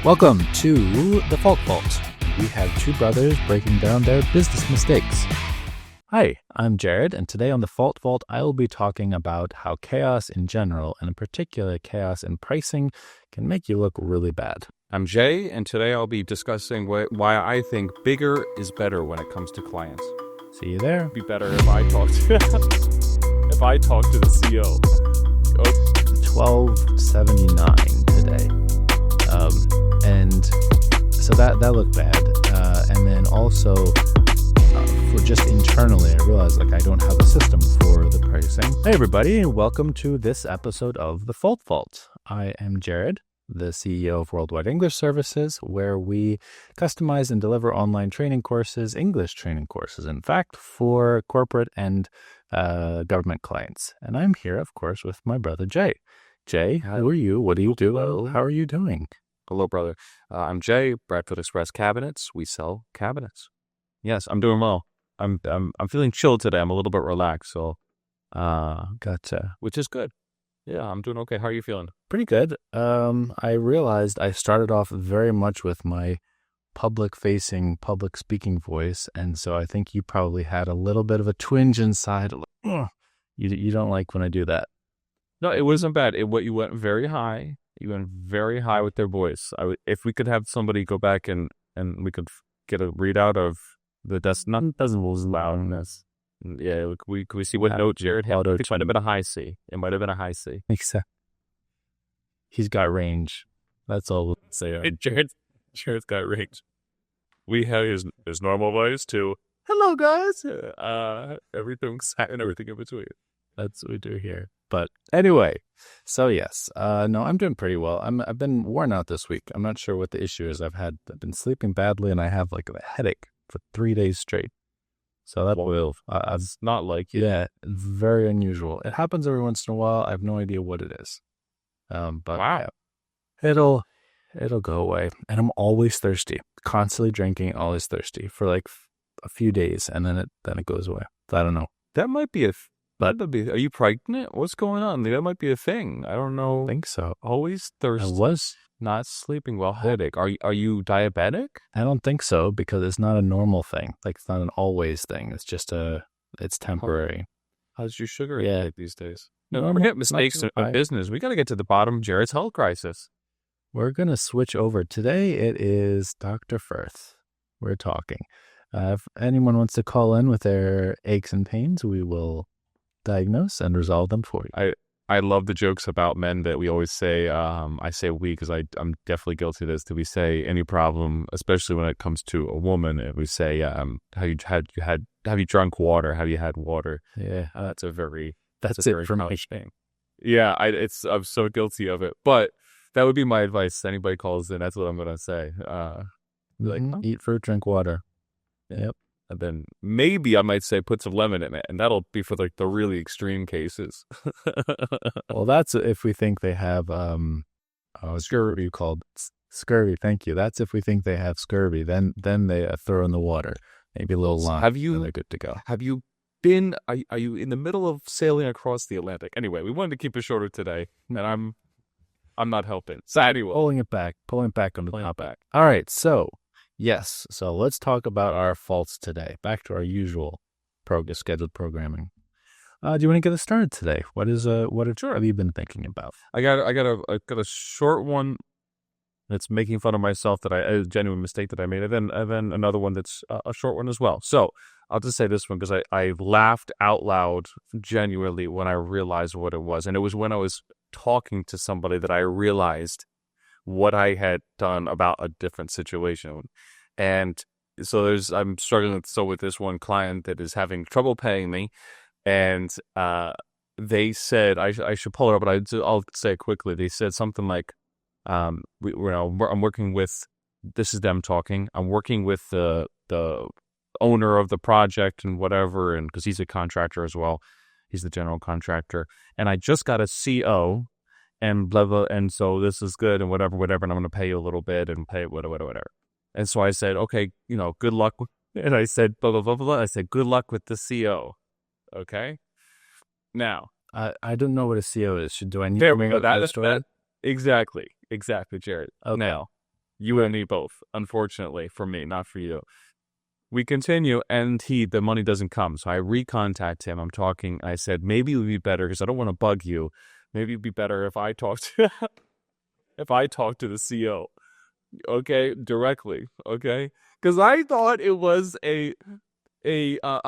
Welcome to The Fault Vault. We have two brothers breaking down their business mistakes. Hi, I'm Jared, and today on The Fault Vault, I will be talking about how chaos in general, and in particular chaos in pricing, can make you look really bad. I'm Jay, and today I'll be discussing why I think bigger is better when it comes to clients. See you there. It'd be better if I talk to the CEO. Oh. $12.79 today. And so that looked bad. And then also, for just internally, I realized I don't have a system for the pricing. Hey everybody, and welcome to this episode of The Fault Vault. I am Jared, the CEO of Worldwide English Services, where we customize and deliver online training courses, English training courses, in fact, for corporate and government clients. And I'm here, of course, with my brother Jay. Jay, who are you? What do you do? Hello. How are you doing? Hello, brother. I'm Jay, Bradford Express Cabinets. We sell cabinets. Yes, I'm doing well. I'm feeling chilled today. I'm a little bit relaxed, so Gotcha. which is good. Yeah, I'm doing okay. How are you feeling? Pretty good. I realized I started off very much with my public-facing, public speaking voice, and so I think you probably had a little bit of a twinge inside. You don't like when I do that. No, it wasn't bad. You went very high. You went very high with their voice. If we could have somebody go back and we could get a readout of the decibels loudness. Yeah, could we see what note Jared held? It might have been a high C. It might have been a high C. Except he's got range. That's all we'll say. Jared's got range. We have his normal voice too. Hello, guys. Everything's and everything in between. That's what we do here. But anyway, so yes, no, I'm doing pretty well. I've been worn out this week. I'm not sure what the issue is. I've been sleeping badly, and I have a headache for 3 days straight. So that will, it's not like you. Yeah, very unusual. It happens every once in a while. I have no idea what it is. But wow, yeah, it'll go away. And I'm always thirsty, constantly drinking, always thirsty for a few days, and then it goes away. So I don't know. That might be are you pregnant? What's going on? That might be a thing. I don't know. I think so. Always thirsty. I was not sleeping well. Headache. Are you diabetic? I don't think so, because it's not a normal thing. It's not an always thing. It's just it's temporary. How's your sugar intake these days? No, forget mistakes in business. We got to get to the bottom of Jared's health crisis. We're going to switch over. Today it is Dr. Firth. We're talking. If anyone wants to call in with their aches and pains, we will diagnose and resolve them for you. I love the jokes about men that we always say. I say we because I'm definitely guilty of this. That we say any problem, especially when it comes to a woman, and we say, have you drunk water? Have you had water? Yeah, that's it for me. Thing. Yeah, I'm so guilty of it. But that would be my advice. Anybody calls in, that's what I'm gonna say. Eat fruit, drink water. Yep. And then maybe I might say put some lemon in it, and that'll be for the really extreme cases. Well, that's if we think they have scurvy. Scurvy. Thank you. That's if we think they have scurvy. Then they throw in the water, maybe a little lime. And they're good to go. Have you been? Are you in the middle of sailing across the Atlantic? Anyway, we wanted to keep it shorter today, and I'm not helping. So anyway, pulling it back on the topic. All right, so. Yes, so let's talk about our faults today. Back to our usual scheduled programming. Do you want to get us started today? What have you been thinking about? I got a short one that's making fun of myself, a genuine mistake that I made, and then another one that's a short one as well. So I'll just say this one because I laughed out loud genuinely when I realized what it was, and it was when I was talking to somebody that I realized what I had done about a different situation. And so I'm struggling with this one client that is having trouble paying me, and they said I should pull it up, but I'll say it quickly. They said something like, I'm working with, this is them talking, I'm working with the owner of the project and whatever, and because he's a contractor as well, he's the general contractor, and I just got a CO and blah, blah, and so this is good and whatever, and I'm going to pay you a little bit and pay whatever. And so I said, okay, good luck. And I said, blah, blah, blah, blah. I said, good luck with the CO. Okay. Now, I don't know what a CO is. Do I need to bring up that story? Exactly, Jared. Okay. Now, You and me both, unfortunately, for me, not for you. We continue, and the money doesn't come. So I recontact him. I said, maybe it would be better, because I don't want to bug you. Maybe it'd be better if I talked if I talk to the CO, okay, directly, okay? Because I thought it was a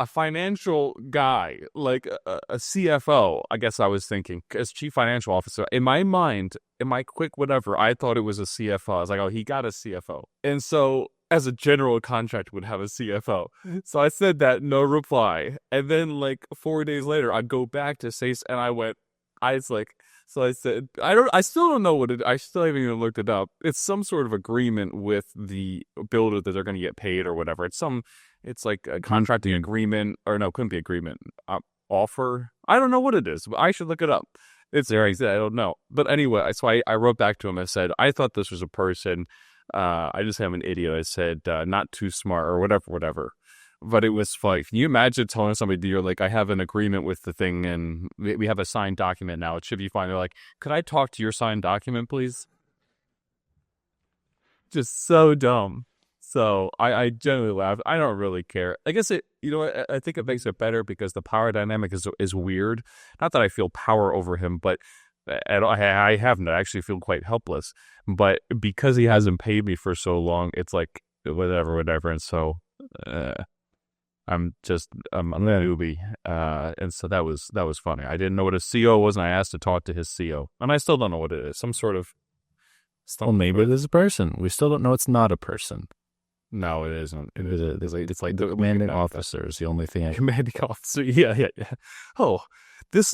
financial guy, like a CFO, I guess I was thinking, as chief financial officer. In my mind, in my quick whatever, I thought it was a CFO. I was like, oh, he got a CFO. And so, as a general contractor would have a CFO. So I said that, no reply. And then, like, 4 days later, I go back to say, and I was like, so I said, I still don't know I still haven't even looked it up. It's some sort of agreement with the builder that they're going to get paid or whatever. It's like a contracting agreement, or no, it couldn't be agreement, offer. I don't know what it is, but I should look it up. It's there. I don't know. But anyway, so I wrote back to him. I said, I thought this was a person. I just am an idiot. I said, not too smart or whatever. But it was funny. Can you imagine telling somebody, you're like, I have an agreement with the thing and we have a signed document now. It should be fine. They're like, could I talk to your signed document, please? Just so dumb. So I generally laugh. I don't really care. I guess I think it makes it better because the power dynamic is weird. Not that I feel power over him, but I haven't. I actually feel quite helpless. But because he hasn't paid me for so long, it's like whatever. And so I'm a newbie. And so that was funny. I didn't know what a CO was, and I asked to talk to his CO, and I still don't know what it is. Some sort of. Well, maybe it is a person. We still don't know it's not a person. No, it isn't. It's like the commanding officer is the only thing. Commanding officer, yeah. Oh, this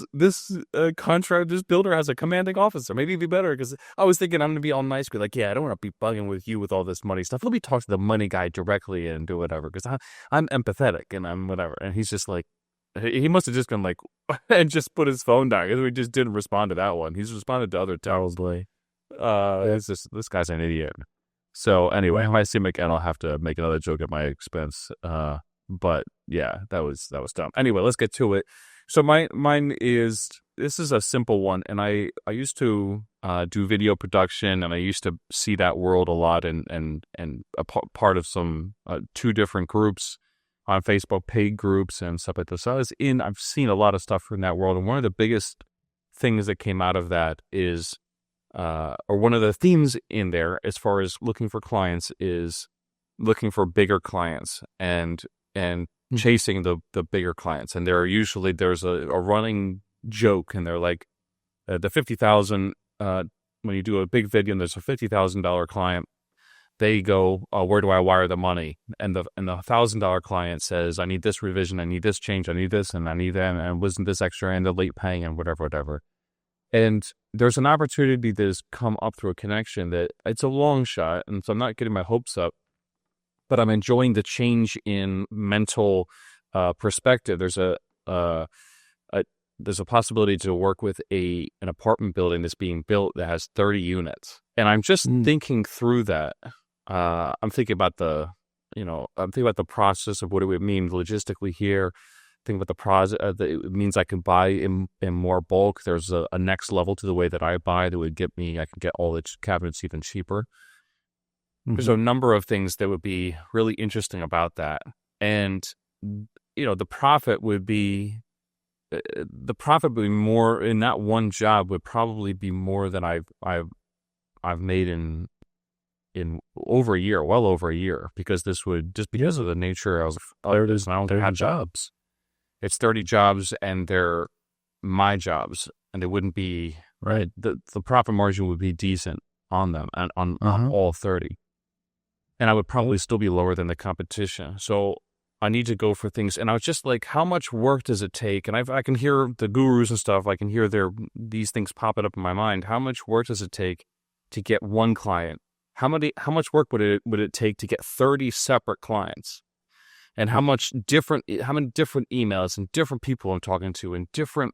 builder has a commanding officer. Maybe it'd be better, because I was thinking I'm gonna be all nice, be like, yeah, I don't want to be bugging with you with all this money stuff. Let me talk to the money guy directly and do whatever, because I'm empathetic and I'm whatever. And he's just like, he must have just been like, and just put his phone down, because we just didn't respond to that one. He's responded to other texts. It's just, this guy's an idiot. So anyway, if I see him again, I'll have to make another joke at my expense. But yeah, that was dumb. Anyway, let's get to it. So this is a simple one, and I used to do video production, and I used to see that world a lot, and a part of some 2 different groups on Facebook, paid groups and stuff like this. So I've seen a lot of stuff from that world, and one of the biggest things that came out of that is. Or one of the themes in there, as far as looking for clients, is looking for bigger clients and chasing the bigger clients. And there's a running joke, and they're like, the 50,000, when you do a big video and there's a $50,000 client, they go, where do I wire the money? And the $1,000 client says, I need this revision, I need this change, I need this, and I need that, and wasn't this extra, and the late paying, and whatever. And there's an opportunity that has come up through a connection that it's a long shot, and so I'm not getting my hopes up, but I'm enjoying the change in mental perspective. There's there's a possibility to work with an apartment building that's being built that has 30 units, and I'm just thinking through that. I'm thinking about the process of what it would mean logistically here. Think about the process. It means I can buy in more bulk. There's a next level to the way that I buy that would get me. I can get all the cabinets even cheaper. Mm-hmm. There's a number of things that would be really interesting about that, and the profit would be more in that one job. Would probably be more than I've made in over a year, well over a year, because this would just because of the nature of there's jobs. It's 30 jobs, and they're my jobs, and it wouldn't be right. The profit margin would be decent on them, and on all 30, and I would probably still be lower than the competition. So I need to go for things, and I was just like, how much work does it take? And I can hear the gurus and stuff. I can hear these things popping up in my mind. How much work does it take to get one client? How much work would it take to get 30 separate clients? And how many different emails and different people I'm talking to, and different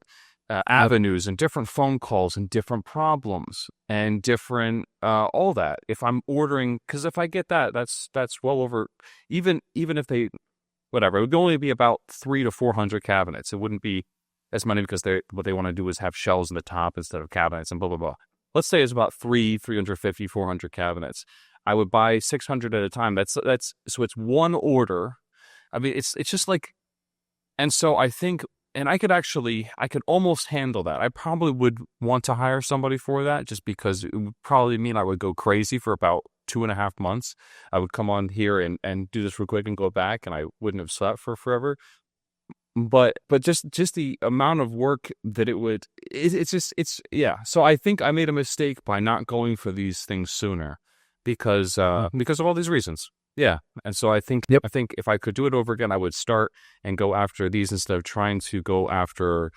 avenues and different phone calls and different problems and different all that. If I'm ordering, because if I get that's well over, even if they whatever, it would only be about 300 to 400 cabinets. It wouldn't be as many, because what they want to do is have shelves in the top instead of cabinets and blah blah blah. Let's say it's about 350, 400 cabinets. I would buy 600 at a time. So it's one order. I mean, it's just like, and so I think, and I could almost handle that. I probably would want to hire somebody for that, just because it would probably mean I would go crazy for about 2.5 months. I would come on here and do this real quick and go back, and I wouldn't have slept for forever. But just the amount of work that it's yeah. So I think I made a mistake by not going for these things sooner, because of all these reasons. Yeah. And so I think if I could do it over again, I would start and go after these instead of trying to go after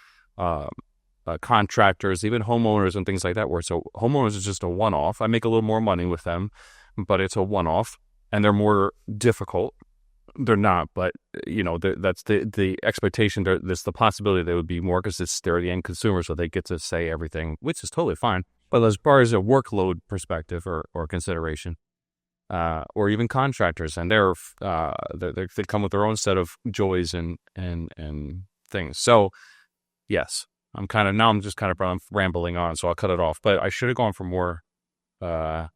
contractors, even homeowners and things like that, where so homeowners is just a one-off. I make a little more money with them, but it's a one-off, and they're more difficult. They're not, but that's the expectation. There's the possibility they would be more, because they're the end consumer, so they get to say everything, which is totally fine. But as far as a workload perspective or consideration, or even contractors, and they come with their own set of joys and things. So yes, I'm just kind of rambling on, so I'll cut it off. But I should have gone for more a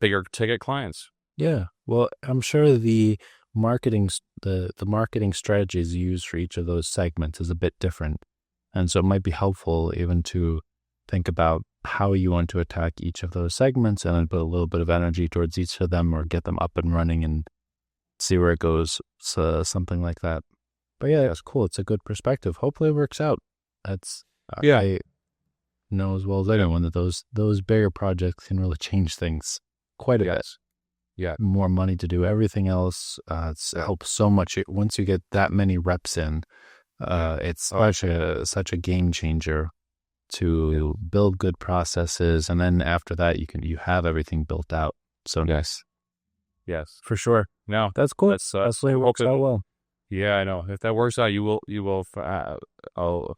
bigger ticket clients. Yeah. Well, I'm sure the marketing strategies used for each of those segments is a bit different, and so it might be helpful even to think about how you want to attack each of those segments, and then put a little bit of energy towards each of them, or get them up and running and see where it goes. So something like that. But yeah, it's cool. It's a good perspective. Hopefully it works out. That's I know as well as anyone that those bigger projects can really change things quite a bit. Yeah. More money to do everything else. It helps so much. Once you get that many reps in, it's such a game changer to build good processes. And then after that, you have everything built out. So yes, for sure. No, that's cool. That's the way it works out well. Yeah, I know. If that works out, you will. I'll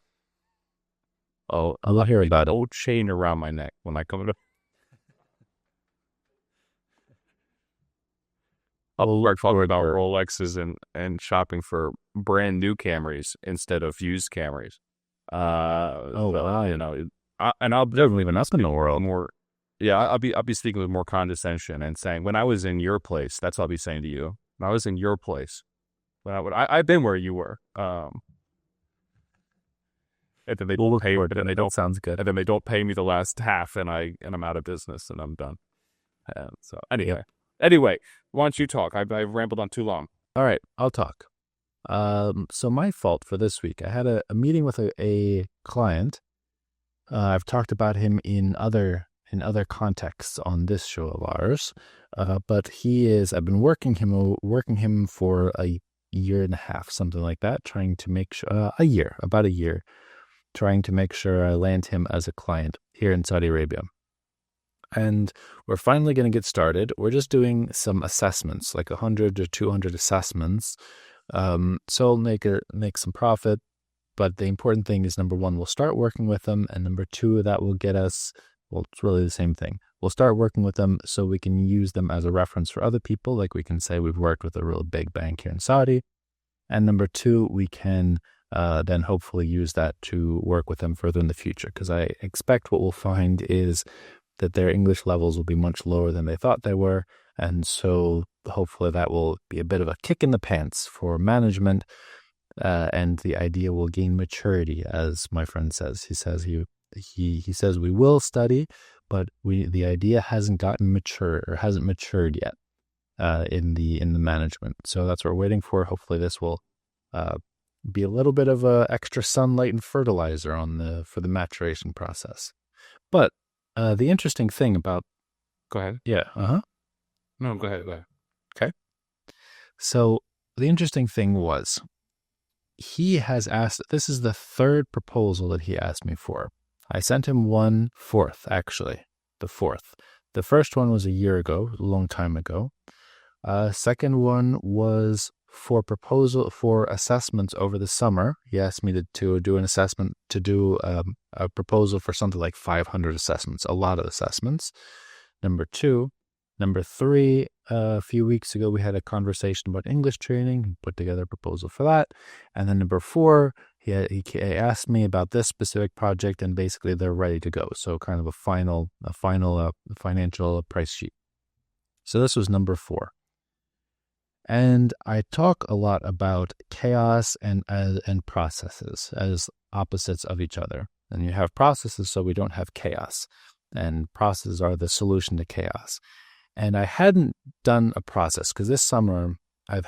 hear about it. Old chain around my neck when I come to. I'll work about Rolexes and shopping for brand new Camrys instead of used Camrys. And I'll definitely even ask in the world more. Yeah, I'll be speaking with more condescension and saying, when I was in your place, that's what I'll be saying to you. When I was in your place, I've been where you were. And then they don't pay, but then they don't. Sounds good. And then they don't pay me the last half, and I'm out of business, and I'm done. And so anyway, why don't you talk? I've rambled on too long. All right, I'll talk. So my fault for this week. I had a meeting with a client. I've talked about him in other contexts on this show of ours. But I've been working him for a year and a half, something like that, trying to make sure, about a year, trying to make sure I land him as a client here in Saudi Arabia. And we're finally going to get started. We're just doing some assessments, like 100 or 200 assessments. So we'll make some profit. But the important thing is, number one, we'll start working with them. And number two, that will get us, well, it's really the same thing. We'll start working with them so we can use them as a reference for other people. Like we can say we've worked with a real big bank here in Saudi. And number two, we can then hopefully use that to work with them further in the future. Because I expect what we'll find is that their English levels will be much lower than they thought they were. And so hopefully that will be a bit of a kick in the pants for management. And the idea will gain maturity, as my friend says. He says he says we will study, but the idea hasn't gotten mature or hasn't matured yet in the management. So that's what we're waiting for. Hopefully this will be a little bit of extra sunlight and fertilizer for the maturation process. But the interesting thing about... Go ahead. Yeah. No, go ahead. Okay. So the interesting thing was, he has asked, this is the third proposal that he asked me for. I sent him the fourth. The first one was a year ago, a long time ago. Second one was for assessments over the summer. He asked me to do an assessment, to do a proposal for something like 500 assessments, a lot of assessments. Number three, a few weeks ago, we had a conversation about English training. He put together a proposal for that. And then number four, he asked me about this specific project, and basically they're ready to go. So kind of a final financial price sheet. So this was number 4. And I talk a lot about chaos and processes as opposites of each other. And you have processes so we don't have chaos. And processes are the solution to chaos. And I hadn't done a process because this summer I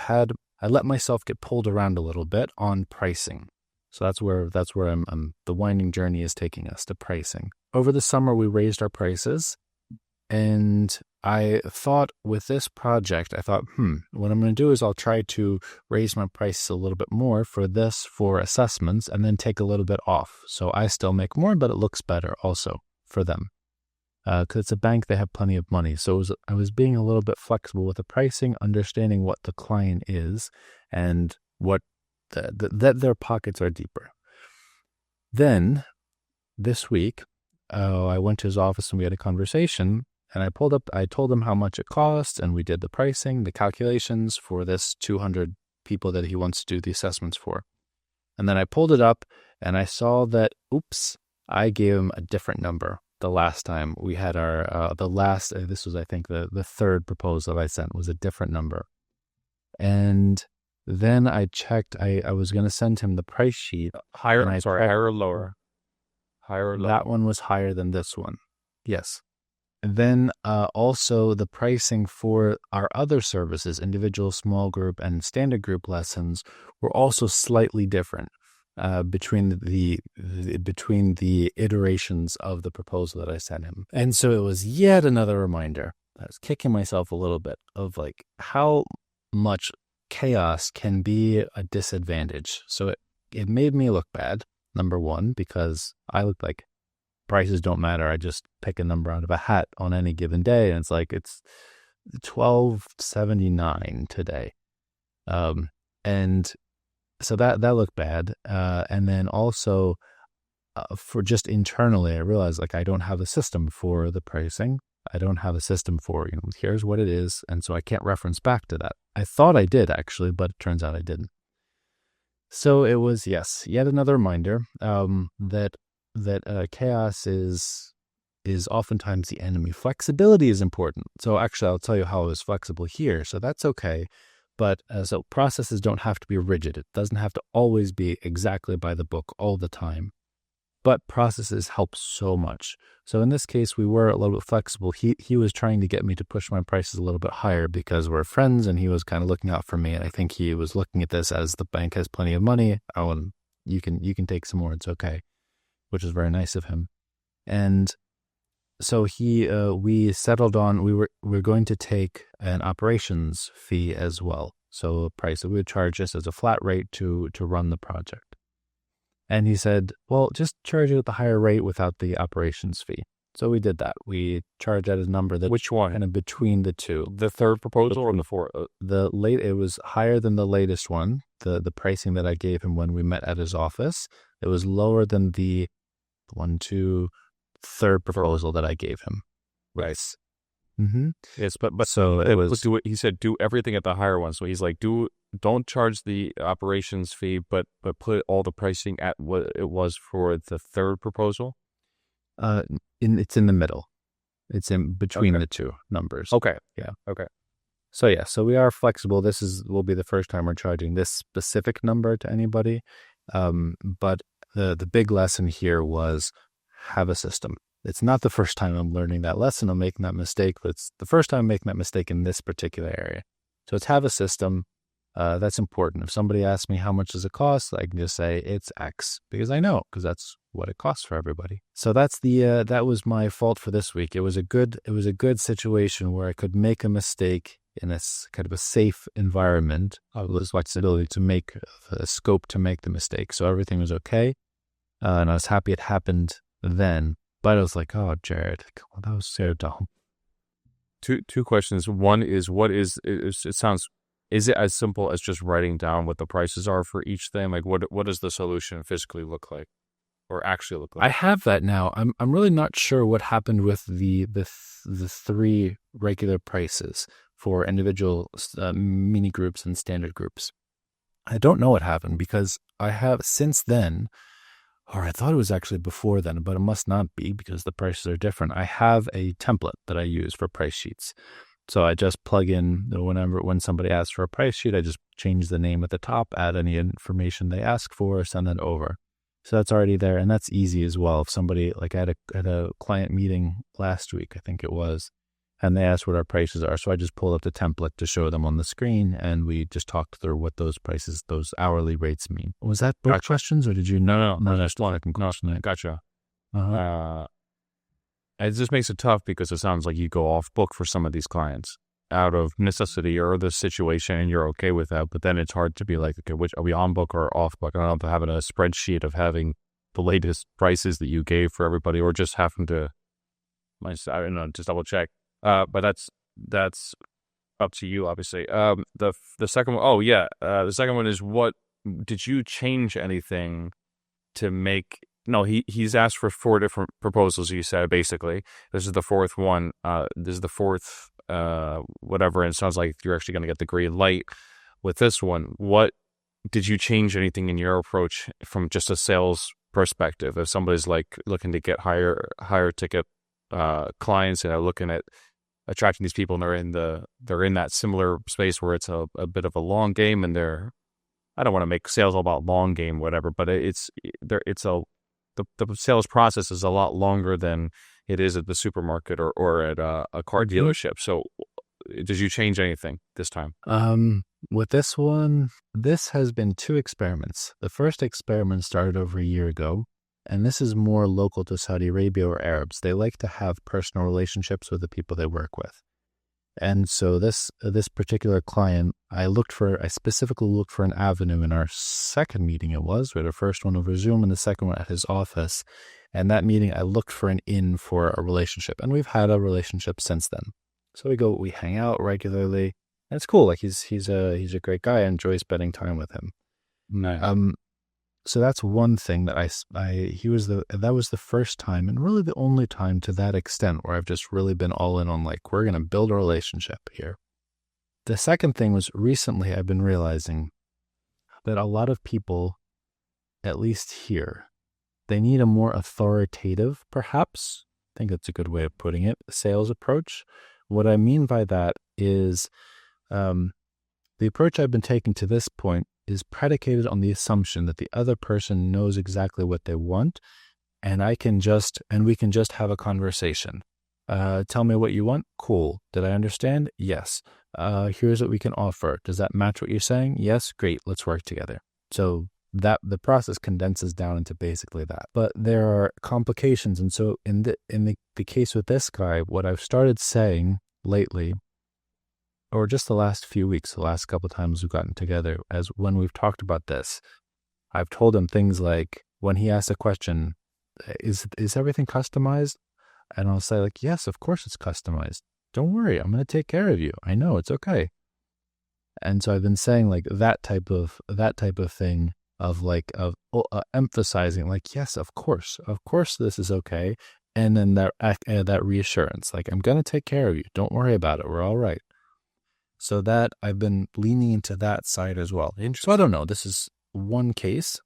let myself get pulled around a little bit on pricing. So that's where the winding journey is taking us, to pricing. Over the summer, we raised our prices, and I thought with this project, what I'm going to do is I'll try to raise my prices a little bit more for assessments, and then take a little bit off. So I still make more, but it looks better also for them. Because it's a bank, they have plenty of money. So I was being a little bit flexible with the pricing, understanding what the client is and what that their pockets are deeper. Then this week, I went to his office and we had a conversation, and I told him how much it cost, and we did the pricing, the calculations for this 200 people that he wants to do the assessments for. And then I pulled it up and I saw that, I gave him a different number. The last time we had this was, I think, the third proposal I sent was a different number. And then I checked, I was going to send him the price sheet. Higher or lower? Higher or lower? That one was higher than this one. Yes. And then also the pricing for our other services, individual, small group, and standard group lessons, were also slightly different between the iterations of the proposal that I sent him. And so it was yet another reminder. I was kicking myself a little bit of how much chaos can be a disadvantage. So it made me look bad, number one, because I look like prices don't matter. I just pick a number out of a hat on any given day, and it's $12.79 today. And so that looked bad. And then also for just internally, I realized I don't have a system for the pricing. I don't have a system for, here's what it is. And so I can't reference back to that. I thought I did actually, but it turns out I didn't. So it was, yes, yet another reminder that chaos is oftentimes the enemy. Flexibility is important. So actually, I'll tell you how I was flexible here. So that's okay. But so processes don't have to be rigid. It doesn't have to always be exactly by the book all the time. But processes help so much. So in this case, we were a little bit flexible. He was trying to get me to push my prices a little bit higher because we're friends, and he was kind of looking out for me. And I think he was looking at this as the bank has plenty of money. Oh, and you can take some more. It's okay, which is very nice of him. And so we settled on we're going to take an operations fee as well. So a price that we would charge just as a flat rate to run the project. And he said, well, just charge it at the higher rate without the operations fee. So we did that. We charged at a number that which one? Kind of between the two. The third proposal or the fourth? It was higher than the latest one. The pricing that I gave him when we met at his office. It was lower than the third proposal that I gave him. Right. Mm-hmm. Yes, but so it was. He said do everything at the higher one. So he's like, don't charge the operations fee, but put all the pricing at what it was for the third proposal. It's in the middle. It's in between the two numbers. Okay. Yeah. Okay. So we are flexible. Will be the first time we're charging this specific number to anybody. But the big lesson here was have a system. It's not the first time I'm learning that lesson. I'm making that mistake, but it's the first time I'm making that mistake in this particular area. So it's have a system. That's important. If somebody asks me how much does it cost, I can just say it's X because I know, because that's what it costs for everybody. So that's that was my fault for this week. It was a good situation where I could make a mistake in a kind of a safe environment. I was flexibility to make a scope to make the mistake. So everything was okay. And I was happy it happened then. But I was like, oh, Jared, that was so dumb. Two questions. One is, is it as simple as just writing down what the prices are for each thing? Like, what does the solution physically look like, or actually look like? I have that now. I'm really not sure what happened with the three regular prices for individual mini groups and standard groups. I don't know what happened because I have since then. Or I thought it was actually before then, but it must not be because the prices are different. I have a template that I use for price sheets. So I just plug in when somebody asks for a price sheet, I just change the name at the top, add any information they ask for, send that over. So that's already there, and that's easy as well. If somebody, like I had a client meeting last week, I think it was, and they asked what our prices are. So I just pulled up the template to show them on the screen, and we just talked through what those prices, those hourly rates mean. Was that both questions, or did you? No, that's one. No, gotcha. Uh-huh. It just makes it tough because it sounds like you go off book for some of these clients out of necessity or the situation, and you're okay with that. But then it's hard to be like, okay, which are we on book or off book? I don't know if having a spreadsheet of having the latest prices that you gave for everybody, or just having to, I don't know, just double check. But that's up to you, obviously. The second one, the second one is, what did you change anything to make? No, he's asked for 4 different proposals. You said basically this is the fourth one. This is the fourth whatever, and it sounds like you're actually going to get the green light with this one. What did you change anything in your approach from just a sales perspective? If somebody's like looking to get higher ticket clients and are looking at attracting these people, and they're in that similar space where it's a bit of a long game, and I don't want to make sales all about long game, whatever, but the sales process is a lot longer than it is at the supermarket or at a car dealership. So did you change anything this time? With this one, this has been 2 experiments. The first experiment started over a year ago, and this is more local to Saudi Arabia or Arabs. They like to have personal relationships with the people they work with. And so this particular client, I specifically looked for an avenue in our second meeting. We had our first one over Zoom and the second one at his office. And that meeting, I looked for an in for a relationship, and we've had a relationship since then. So we hang out regularly, and it's cool. Like he's a great guy. I enjoy spending time with him. Nice. So that's one thing that that was the first time, and really the only time to that extent, where I've just really been all in on like, we're going to build a relationship here. The second thing was, recently I've been realizing that a lot of people, at least here, they need a more authoritative, perhaps, I think that's a good way of putting it, sales approach. What I mean by that is the approach I've been taking to this point is predicated on the assumption that the other person knows exactly what they want, and we can just have a conversation. Tell me what you want. Cool. Did I understand? Yes. Here's what we can offer. Does that match what you're saying? Yes. Great. Let's work together. So that the process condenses down into basically that. But there are complications, and so in the case with this guy, what I've started saying lately, or just the last few weeks, the last couple of times we've gotten together, as when we've talked about this, I've told him things like, when he asks a question, is everything customized? And I'll say like, yes, of course it's customized. Don't worry, I'm going to take care of you. I know, it's okay. And so I've been saying like that type of thing of emphasizing like, yes, of course this is okay. And then that reassurance, like, I'm going to take care of you. Don't worry about it. We're all right. So that I've been leaning into that side as well. So I don't know. This is one case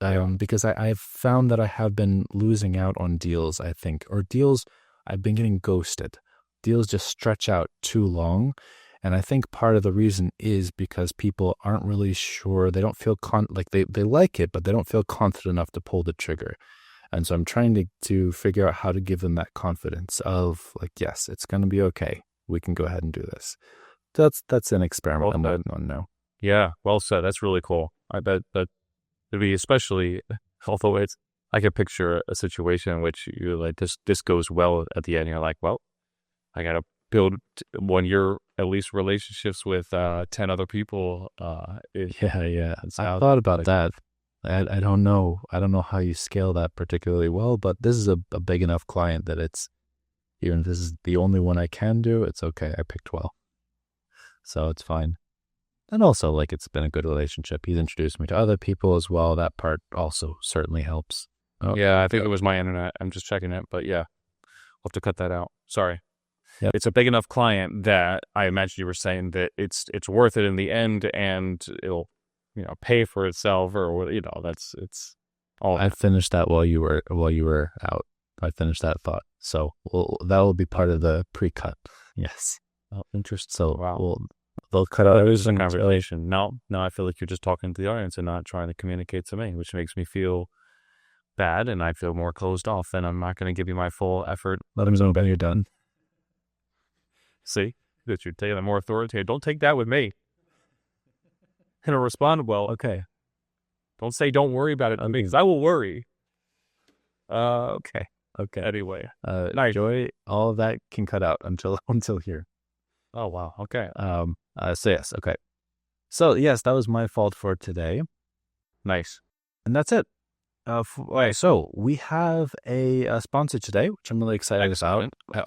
because I've found that I have been losing out on deals, I think, or deals I've been getting ghosted. Deals just stretch out too long. And I think part of the reason is because people aren't really sure. They don't feel they like it, but they don't feel confident enough to pull the trigger. And so I'm trying to figure out how to give them that confidence of like, yes, it's going to be okay. We can go ahead and do this. That's an experiment I'm working on now. Yeah, well said. That's really cool. I bet that would be especially, although I can picture a situation in which you like this goes well at the end. You're like, well, I got to build 1 year at least relationships with 10 other people. Yeah. I thought about that. I don't know how you scale that particularly well, but this is a big enough client that it's, even if this is the only one I can do, it's okay. I picked well. So it's fine. And also, like, it's been a good relationship. He's introduced me to other people as well. That part also certainly helps. Oh, yeah, I think it was my internet. I'm just checking it. But yeah, we'll have to cut that out. Sorry. Yep. It's a big enough client that I imagine you were saying that it's worth it in the end, and it'll pay for itself, or it's all. I finished that while you were out. I finished that thought. So that will be part of the pre-cut. Yes. Oh, interesting. So Wow. they'll cut out That is a everything. conversation. Now I feel like you're just talking to the audience and not trying to communicate to me, which makes me feel bad, and I feel more closed off, and I'm not going to give you my full effort. Let them know when you're done. See? That you're taking a more authoritative. Don't take that with me. And I'll respond well. Okay. Don't say don't worry about it to me, because I will worry. Okay. Anyway. Nice. Joy, all of that can cut out until here. Oh, wow. Okay. So yes, okay. So yes, that was my fault for today. Nice. And that's it. So we have a sponsor today, which I'm really excited about. I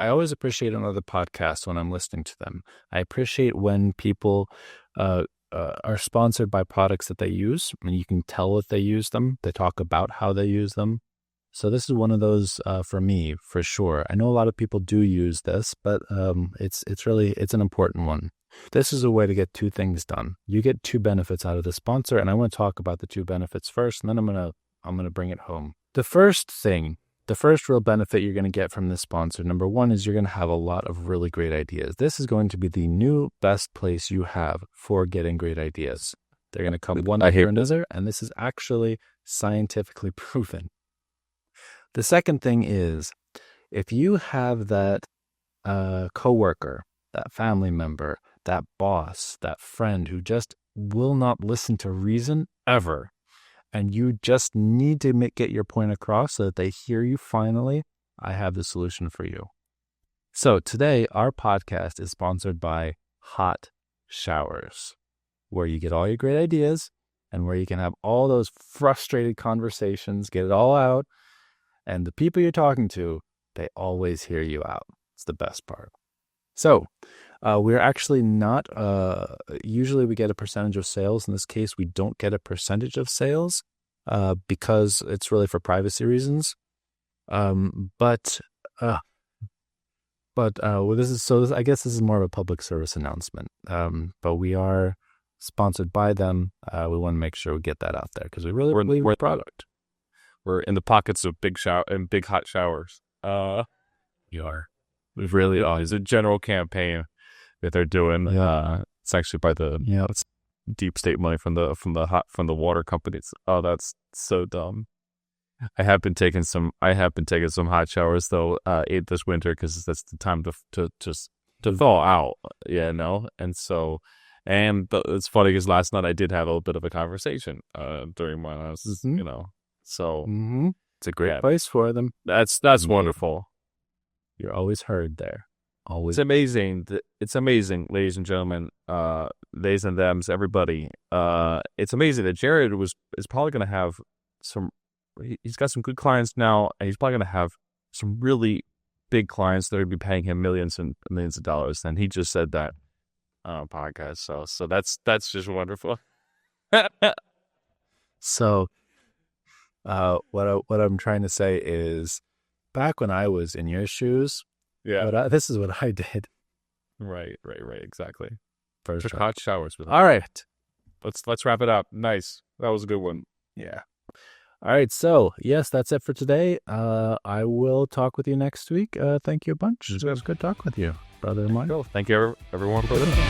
always appreciate another podcast when I'm listening to them. I appreciate when people are sponsored by products that they use. I mean, you can tell that they use them. They talk about how they use them. So this is one of those for me, for sure. I know a lot of people do use this, but it's an important one. This is a way to get two things done. You get two benefits out of the sponsor, and I want to talk about the two benefits first, and then I'm gonna bring it home. The first real benefit you're going to get from this sponsor, number one, is you're going to have a lot of really great ideas. This is going to be the new best place you have for getting great ideas. They're going to come one after another, and this is actually scientifically proven. The second thing is, if you have that coworker, that family member, that boss, that friend who just will not listen to reason ever, and you just need to get your point across so that they hear you finally, I have the solution for you. So today, our podcast is sponsored by Hot Showers, where you get all your great ideas and where you can have all those frustrated conversations, get it all out, and the people you're talking to, they always hear you out. It's the best part. So we're actually not, usually we get a percentage of sales. In this case, we don't get a percentage of sales because it's really for privacy reasons. But I guess this is more of a public service announcement. But we are sponsored by them. We want to make sure we get that out there because we really believe in the product. We're in the pockets of big hot showers. We are. We really are. It's a general campaign that they're doing. It's actually by the deep state money from the water companies. Oh, that's so dumb. I have been taking some hot showers though this winter because that's the time to thaw out, and so. And it's funny because last night I did have a little bit of a conversation during my, so it's a great place for them. That's wonderful. You're always heard there. Always. It's amazing. It's amazing, ladies and gentlemen, theys and thems, everybody. It's amazing that Jared is probably going to have he's got some good clients now, and he's probably going to have some really big clients that are going to be paying him millions and millions of dollars. And he just said that on a podcast. So that's just wonderful. So what I'm trying to say is, back when I was in your shoes, this is what I did. Right, exactly. First Took hot showers with him. All right, let's wrap it up. Nice, that was a good one. Yeah. All right, so yes, that's it for today. I will talk with you next week. Thank you a bunch. It was good talking with you, brother Mike. Thank you, everyone, for listening.